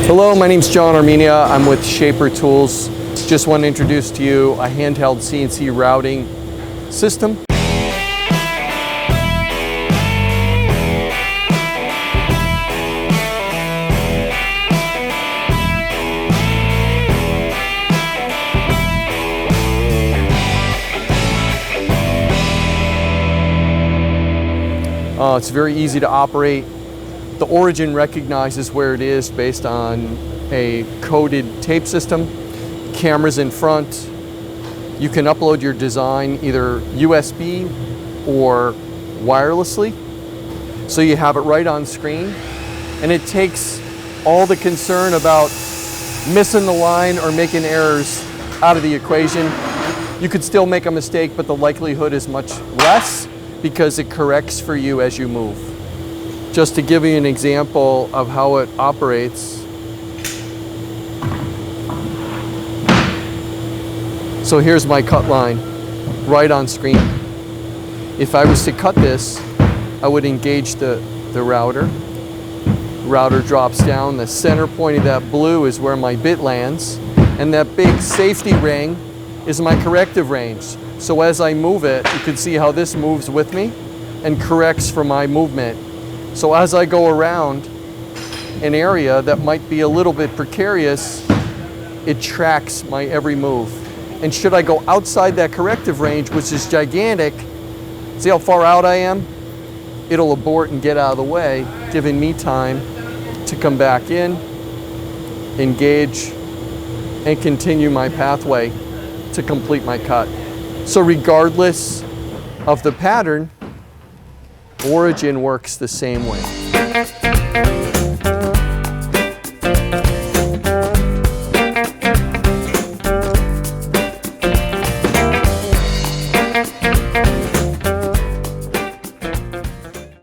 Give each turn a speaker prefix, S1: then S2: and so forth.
S1: Hello, my name's John Armenia. I'm with Shaper Tools. Just want to introduce to you a handheld CNC routing system. It's very easy to operate. The origin recognizes where it is based on a coded tape system. Cameras in front. You can upload your design either USB or wirelessly. So you have it right on screen. And it takes all the concern about missing the line or making errors out of the equation. You could still make a mistake, but the likelihood is much less because it corrects for you as you move. Just to give you an example of how it operates. So here's my cut line, right on screen. If I was to cut this, I would engage the router. Router drops down. The center point of that blue is where my bit lands. And that big safety ring is my corrective range. So as I move it, you can see how this moves with me and corrects for my movement. So as I go around an area that might be a little bit precarious, it tracks my every move. And should I go outside that corrective range, which is gigantic, see how far out I am? It'll abort and get out of the way, giving me time to come back in, engage, and continue my pathway to complete my cut. So regardless of the pattern, origin works the same way.